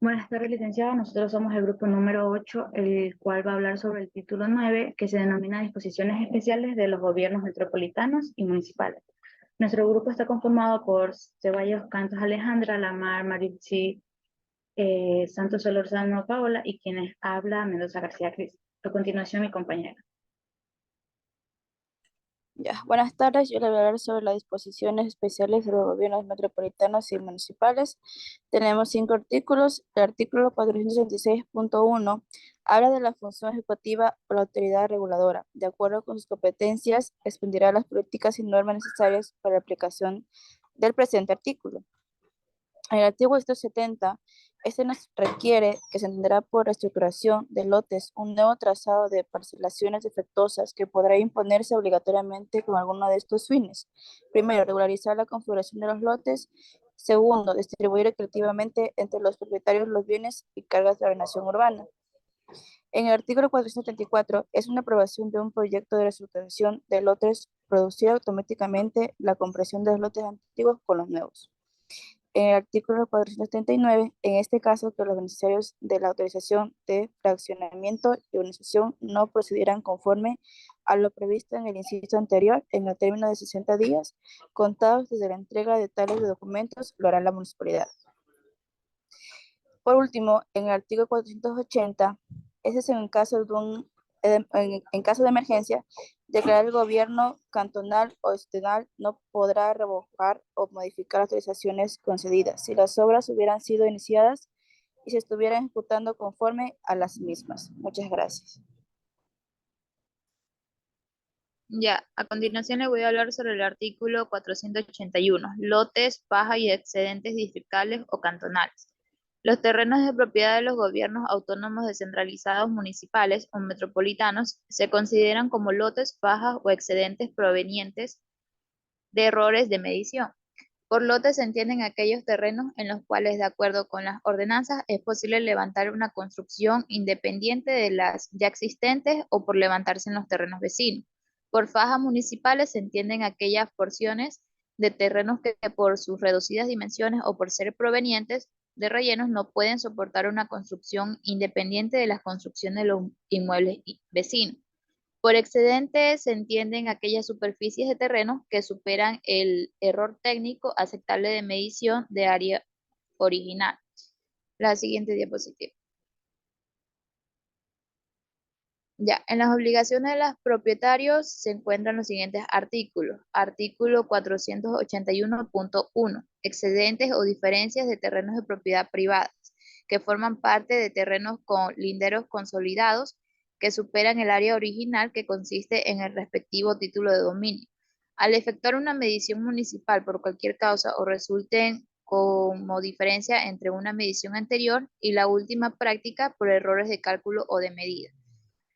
Buenas tardes, licenciada. Nosotros somos el grupo número 8, el cual va a hablar sobre el título 9, que se denomina Disposiciones Especiales de los Gobiernos Metropolitanos y Municipales. Nuestro grupo está conformado por Ceballos Cantos Alejandra, Lamar Maritzi, Santos Solorzano Paola y quienes habla Mendoza García Cris. A continuación, mi compañera. Ya, buenas tardes. Yo le voy a hablar sobre las disposiciones especiales de los gobiernos metropolitanos y municipales. Tenemos 5 artículos. El artículo 466.1 habla de la función ejecutiva o la autoridad reguladora. De acuerdo con sus competencias, expendirá las políticas y normas necesarias para la aplicación del presente artículo. En el artículo 170, este nos requiere que se entenderá por reestructuración de lotes un nuevo trazado de parcelaciones defectuosas que podrá imponerse obligatoriamente con alguno de estos fines. Primero, regularizar la configuración de los lotes. Segundo, distribuir equitativamente entre los propietarios los bienes y cargas de la ordenación urbana. En el artículo 434 es una aprobación de un proyecto de reestructuración de lotes, producir automáticamente la compresión de los lotes antiguos con los nuevos. En el artículo 439, en este caso, que los beneficiarios de la autorización de fraccionamiento y organización no procedieran conforme a lo previsto en el inciso anterior, en el término de 60 días, contados desde la entrega de tales documentos, lo hará la municipalidad. Por último, en el artículo 480, ese es en caso en caso de emergencia, declarar el gobierno cantonal o estatal no podrá revocar o modificar autorizaciones concedidas si las obras hubieran sido iniciadas y se estuvieran ejecutando conforme a las mismas. Muchas gracias. Ya, a continuación le voy a hablar sobre el artículo 481, lotes, paja y excedentes distritales o cantonales. Los terrenos de propiedad de los gobiernos autónomos descentralizados municipales o metropolitanos se consideran como lotes, pajas o excedentes provenientes de errores de medición. Por lotes se entienden aquellos terrenos en los cuales, de acuerdo con las ordenanzas, es posible levantar una construcción independiente de las ya existentes o por levantarse en los terrenos vecinos. Por fajas municipales se entienden aquellas porciones de terrenos que por sus reducidas dimensiones o por ser provenientes de rellenos no pueden soportar una construcción independiente de las construcciones de los inmuebles vecinos. Por excedente se entienden aquellas superficies de terreno que superan el error técnico aceptable de medición de área original. La siguiente diapositiva. Ya, en las obligaciones de los propietarios se encuentran los siguientes artículos. Artículo 481.1. Excedentes o diferencias de terrenos de propiedad privada que forman parte de terrenos con linderos consolidados que superan el área original que consiste en el respectivo título de dominio. Al efectuar una medición municipal por cualquier causa o resulten como diferencia entre una medición anterior y la última práctica por errores de cálculo o de medida.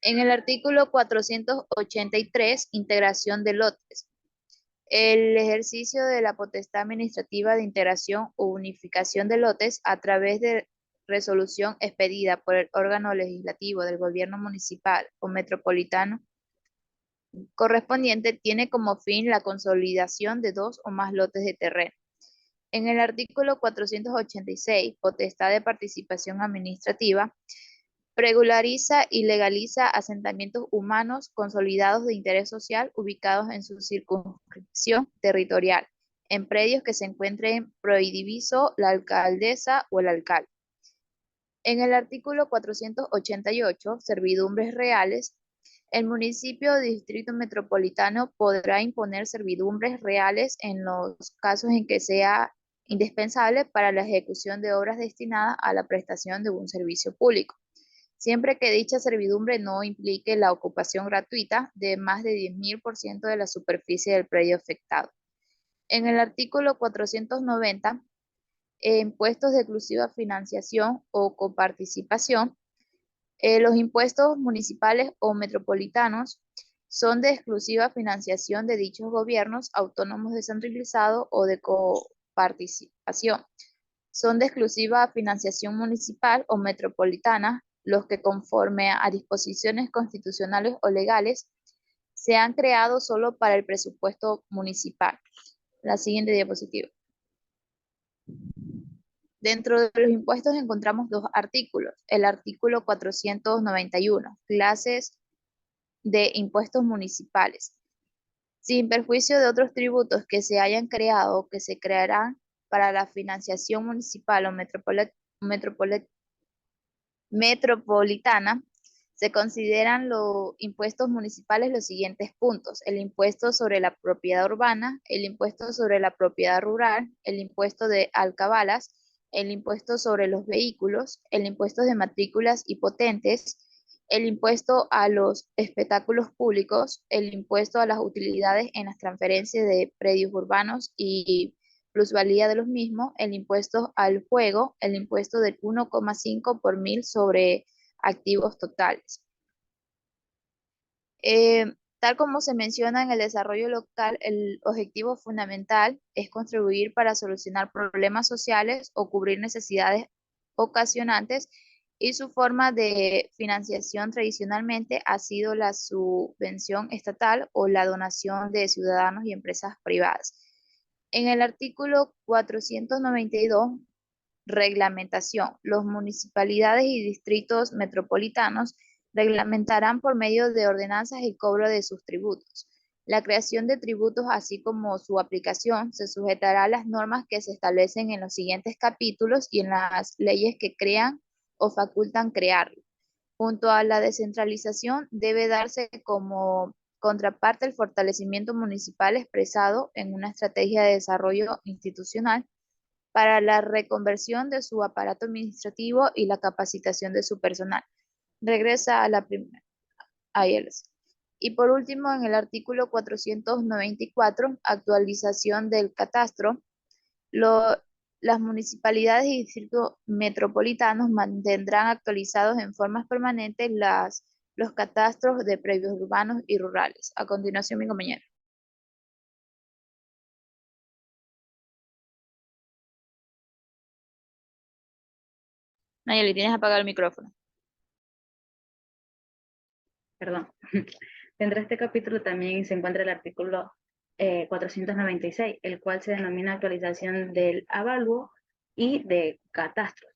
En el artículo 483, integración de lotes. El ejercicio de la potestad administrativa de integración o unificación de lotes a través de resolución expedida por el órgano legislativo del gobierno municipal o metropolitano correspondiente tiene como fin la consolidación de dos o más lotes de terreno. En el artículo 486, potestad de participación administrativa, regulariza y legaliza asentamientos humanos consolidados de interés social ubicados en su circunscripción territorial, en predios que se encuentren prohibido la alcaldesa o el alcalde. En el artículo 488, servidumbres reales, el municipio o distrito metropolitano podrá imponer servidumbres reales en los casos en que sea indispensable para la ejecución de obras destinadas a la prestación de un servicio público, siempre que dicha servidumbre no implique la ocupación gratuita de más de 10.000% de la superficie del predio afectado. En el artículo 490, impuestos de exclusiva financiación o coparticipación, los impuestos municipales o metropolitanos son de exclusiva financiación de dichos gobiernos autónomos descentralizados o de coparticipación. Son de exclusiva financiación municipal o metropolitana los que conforme a disposiciones constitucionales o legales se han creado solo para el presupuesto municipal. La siguiente diapositiva. Dentro de los impuestos encontramos dos artículos. El artículo 491, clases de impuestos municipales. Sin perjuicio de otros tributos que se hayan creado o que se crearán para la financiación municipal o metropolitana, se consideran los impuestos municipales los siguientes puntos: el impuesto sobre la propiedad urbana, el impuesto sobre la propiedad rural, el impuesto de alcabalas, el impuesto sobre los vehículos, el impuesto de matrículas y potentes, el impuesto a los espectáculos públicos, el impuesto a las utilidades en las transferencias de predios urbanos y plusvalía de los mismos, el impuesto al juego, el impuesto del 1,5 por mil sobre activos totales. Tal como se menciona en el desarrollo local, el objetivo fundamental es contribuir para solucionar problemas sociales o cubrir necesidades ocasionantes, y su forma de financiación tradicionalmente ha sido la subvención estatal o la donación de ciudadanos y empresas privadas. En el artículo 492, reglamentación. Los municipalidades y distritos metropolitanos reglamentarán por medio de ordenanzas el cobro de sus tributos. La creación de tributos, así como su aplicación, se sujetará a las normas que se establecen en los siguientes capítulos y en las leyes que crean o facultan crearlo. Junto a la descentralización, debe darse como contraparte el fortalecimiento municipal expresado en una estrategia de desarrollo institucional para la reconversión de su aparato administrativo y la capacitación de su personal. Regresa a la primera. Y por último, en el artículo 494, actualización del catastro, las municipalidades y distritos metropolitanos mantendrán actualizados en formas permanentes los catastros de predios urbanos y rurales. A continuación, mi compañero. Nayeli, tienes apagado el micrófono. Perdón. Dentro de este capítulo también se encuentra el artículo 496, el cual se denomina actualización del avalúo y de catastro.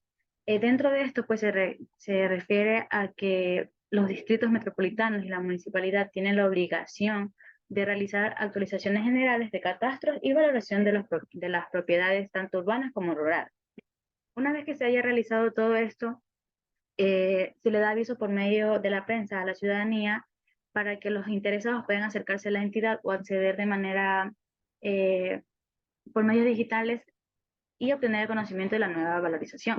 Dentro de esto, pues se refiere a que los distritos metropolitanos y la municipalidad tienen la obligación de realizar actualizaciones generales de catastros y valoración de las propiedades tanto urbanas como rurales. Una vez que se haya realizado todo esto, se le da aviso por medio de la prensa a la ciudadanía para que los interesados puedan acercarse a la entidad o acceder de manera por medios digitales y obtener el conocimiento de la nueva valorización.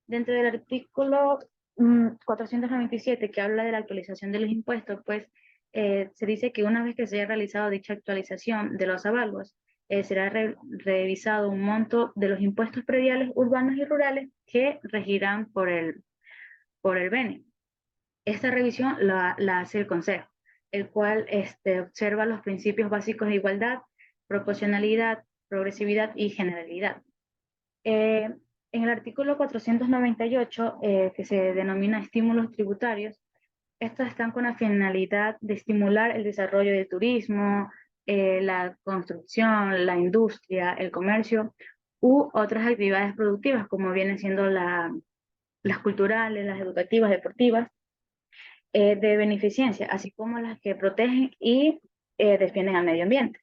Dentro del artículo 497, que habla de la actualización de los impuestos, pues se dice que una vez que se haya realizado dicha actualización de los avalúos, será revisado un monto de los impuestos prediales urbanos y rurales que regirán por el BENE. Esta revisión la hace el Consejo, el cual observa los principios básicos de igualdad, proporcionalidad, progresividad y generalidad. En el artículo 498, que se denomina estímulos tributarios, estos están con la finalidad de estimular el desarrollo del turismo, la construcción, la industria, el comercio u otras actividades productivas, como vienen siendo las culturales, las educativas, deportivas, de beneficencia, así como las que protegen y defienden al medio ambiente.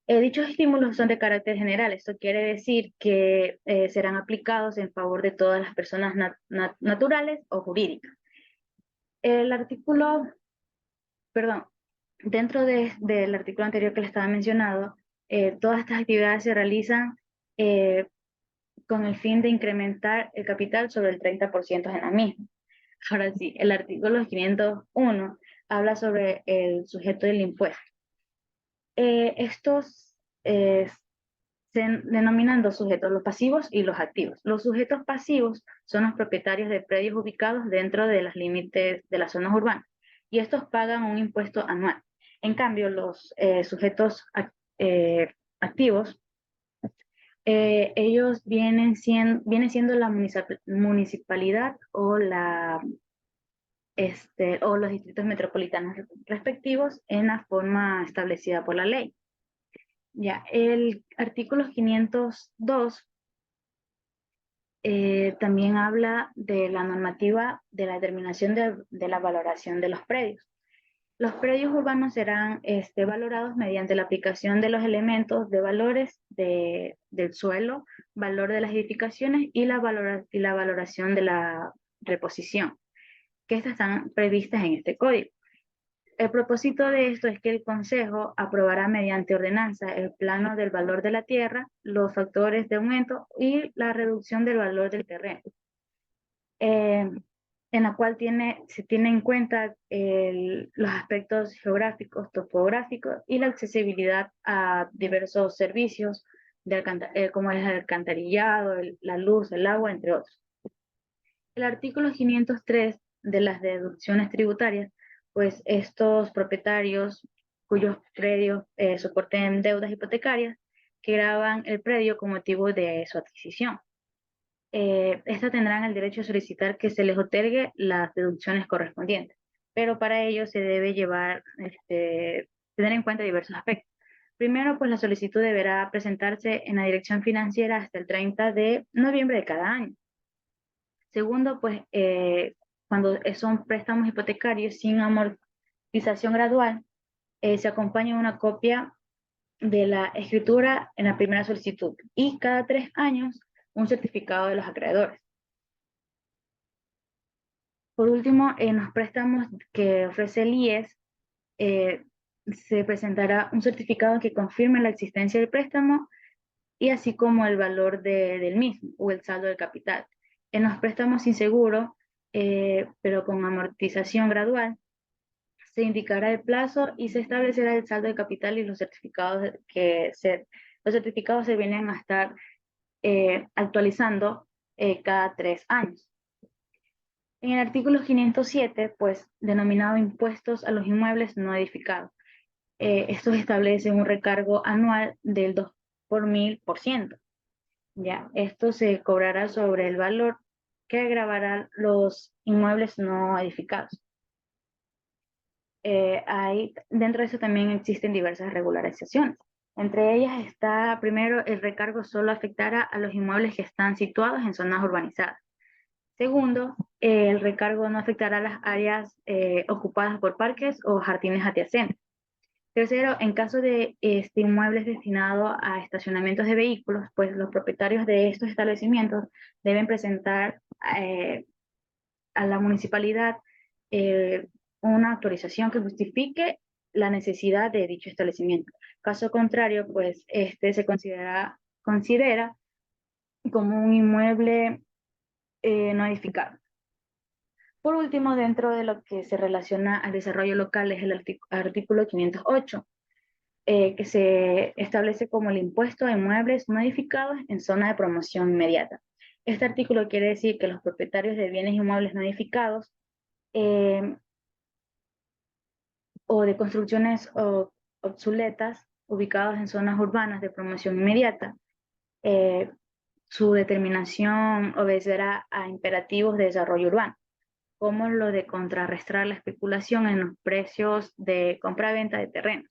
Dichos estímulos son de carácter general. Esto quiere decir que serán aplicados en favor de todas las personas naturales o jurídicas. El artículo, perdón, dentro del artículo anterior que les estaba mencionado, todas estas actividades se realizan con el fin de incrementar el capital sobre el 30% en la misma. Ahora sí, el artículo 501 habla sobre el sujeto del impuesto. Estos se denominan dos sujetos, los pasivos y los activos. Los sujetos pasivos son los propietarios de predios ubicados dentro de los límites de las zonas urbanas y estos pagan un impuesto anual. En cambio, los sujetos activos, ellos viene siendo la municipalidad o o los distritos metropolitanos respectivos en la forma establecida por la ley. Ya, el artículo 502 también habla de la normativa de la determinación de la valoración de los predios. Los predios urbanos serán valorados mediante la aplicación de los elementos de valores del suelo, valor de las edificaciones y la valoración de la reposición, que estas están previstas en este código. El propósito de esto es que el Consejo aprobará mediante ordenanza el plano del valor de la tierra, los factores de aumento y la reducción del valor del terreno, en la cual se tiene en cuenta los aspectos geográficos, topográficos y la accesibilidad a diversos servicios como el alcantarillado, la luz, el agua, entre otros. El artículo 503 de las deducciones tributarias, pues estos propietarios cuyos predios soporten deudas hipotecarias que graban el predio con motivo de su adquisición. Estas tendrán el derecho a solicitar que se les otorgue las deducciones correspondientes, pero para ello se debe tener en cuenta diversos aspectos. Primero, pues la solicitud deberá presentarse en la dirección financiera hasta el 30 de noviembre de cada año. Segundo, pues cuando son préstamos hipotecarios sin amortización gradual, se acompaña una copia de la escritura en la primera solicitud y cada 3 años un certificado de los acreedores. Por último, en los préstamos que ofrece el IES, se presentará un certificado que confirme la existencia del préstamo y así como el valor del mismo o el saldo del capital. En los préstamos sin seguro, pero con amortización gradual, se indicará el plazo y se establecerá el saldo de capital y los certificados se vienen a estar actualizando cada 3 años. En el artículo 507, pues, denominado impuestos a los inmuebles no edificados, estos establecen un recargo anual del 2 por 1000%. Ya, esto se cobrará sobre el valor que agravará los inmuebles no edificados. Dentro de eso también existen diversas regularizaciones. Entre ellas está, primero, el recargo solo afectará a los inmuebles que están situados en zonas urbanizadas. Segundo, el recargo no afectará a las áreas ocupadas por parques o jardines adyacentes. Tercero, en caso de inmuebles destinados a estacionamientos de vehículos, pues los propietarios de estos establecimientos deben presentar a la municipalidad una autorización que justifique la necesidad de dicho establecimiento. Caso contrario, pues se considera como un inmueble no edificado. Por último, dentro de lo que se relaciona al desarrollo local es el artículo 508, que se establece como el impuesto a inmuebles no edificados en zona de promoción inmediata. Este artículo quiere decir que los propietarios de bienes inmuebles no edificados o de construcciones obsoletas ubicados en zonas urbanas de promoción inmediata, su determinación obedecerá a imperativos de desarrollo urbano, como lo de contrarrestar la especulación en los precios de compra-venta de terrenos.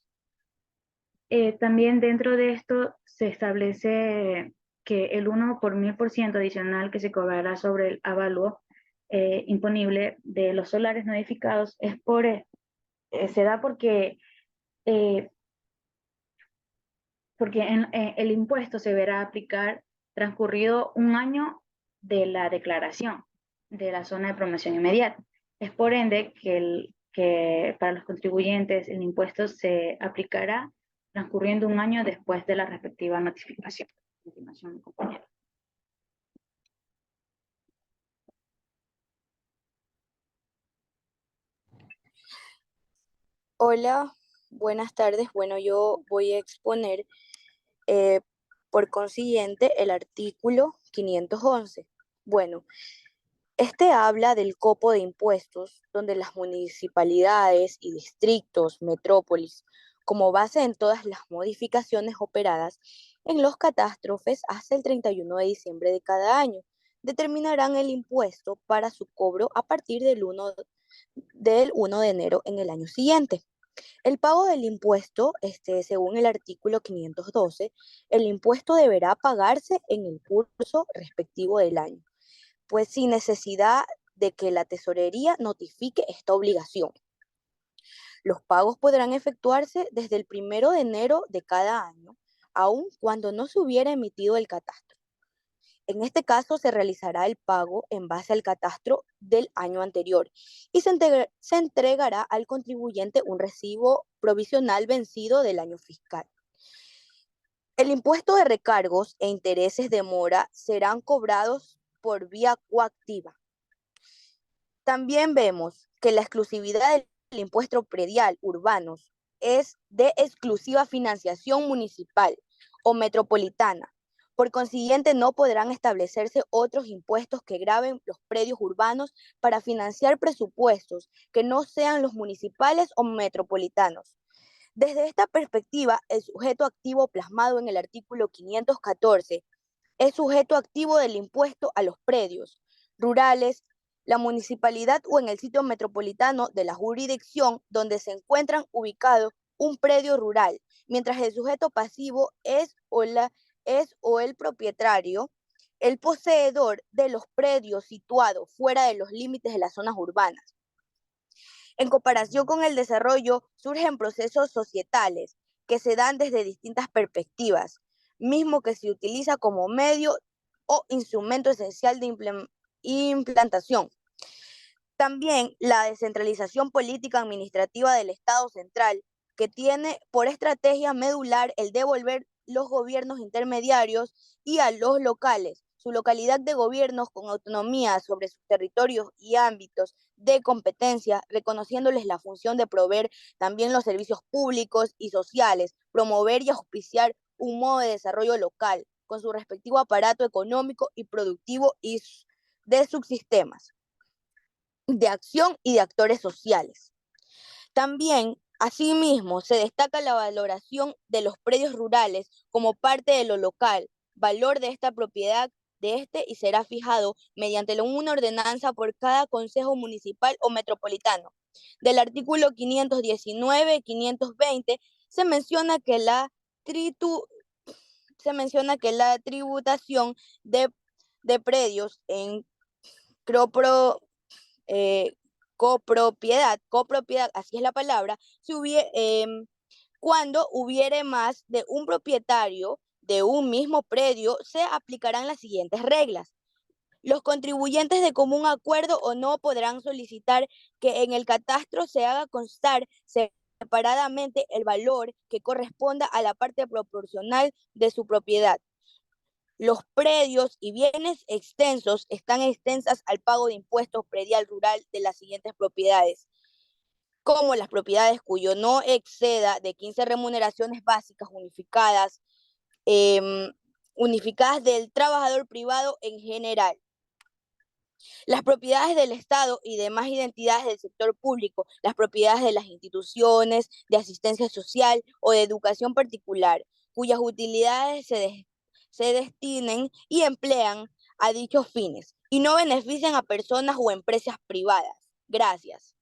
También dentro de esto se establece que el 1 por 1000% adicional que se cobrará sobre el avalúo imponible de los solares no edificados se da porque el impuesto se verá aplicar transcurrido un año de la declaración de la zona de promoción inmediata. Es por ende que para los contribuyentes el impuesto se aplicará transcurriendo un año después de la respectiva notificación. A continuación, compañero. Hola, buenas tardes. Bueno, yo voy a exponer por consiguiente el artículo 511. Bueno, este habla del copo de impuestos, donde las municipalidades y distritos, metrópolis, como base en todas las modificaciones operadas en los catástrofes hasta el 31 de diciembre de cada año, determinarán el impuesto para su cobro a partir del 1 de enero en el año siguiente. El pago del impuesto, según el artículo 512, el impuesto deberá pagarse en el curso respectivo del año. pues sin necesidad de que la tesorería notifique esta obligación. Los pagos podrán efectuarse desde el 1 de enero de cada año, aun cuando no se hubiera emitido el catastro. En este caso se realizará el pago en base al catastro del año anterior y se entregará al contribuyente un recibo provisional vencido del año fiscal. El impuesto de recargos e intereses de mora serán cobrados por vía coactiva. También vemos que la exclusividad del impuesto predial urbanos es de exclusiva financiación municipal o metropolitana. Por consiguiente, no podrán establecerse otros impuestos que graven los predios urbanos para financiar presupuestos que no sean los municipales o metropolitanos. Desde esta perspectiva, el sujeto activo plasmado en el artículo 514 es sujeto activo del impuesto a los predios rurales, la municipalidad o en el sitio metropolitano de la jurisdicción donde se encuentran ubicados un predio rural, mientras el sujeto pasivo es o el propietario, el poseedor de los predios situados fuera de los límites de las zonas urbanas. En comparación con el desarrollo, surgen procesos societales que se dan desde distintas perspectivas, mismo que se utiliza como medio o instrumento esencial de implantación. También la descentralización política administrativa del Estado central, que tiene por estrategia medular el devolver los gobiernos intermediarios y a los locales, su localidad de gobiernos con autonomía sobre sus territorios y ámbitos de competencia, reconociéndoles la función de proveer también los servicios públicos y sociales, promover y auspiciar un modo de desarrollo local, con su respectivo aparato económico y productivo y de subsistemas de acción y de actores sociales. También, asimismo, se destaca la valoración de los predios rurales como parte de lo local, valor de esta propiedad de este y será fijado mediante una ordenanza por cada consejo municipal o metropolitano. Del artículo 519 y 520 se menciona que la tributación de predios en copropiedad, así es la palabra, cuando hubiere más de un propietario de un mismo predio, se aplicarán las siguientes reglas. Los contribuyentes de común acuerdo o no podrán solicitar que en el catastro se haga constar separadamente el valor que corresponda a la parte proporcional de su propiedad. Los predios y bienes extensos están extensas al pago de impuestos predial rural de las siguientes propiedades, como las propiedades cuyo no exceda de 15 remuneraciones básicas unificadas del trabajador privado en general. Las propiedades del Estado y demás identidades del sector público, las propiedades de las instituciones de asistencia social o de educación particular, cuyas utilidades se destinen y emplean a dichos fines y no benefician a personas o empresas privadas. Gracias.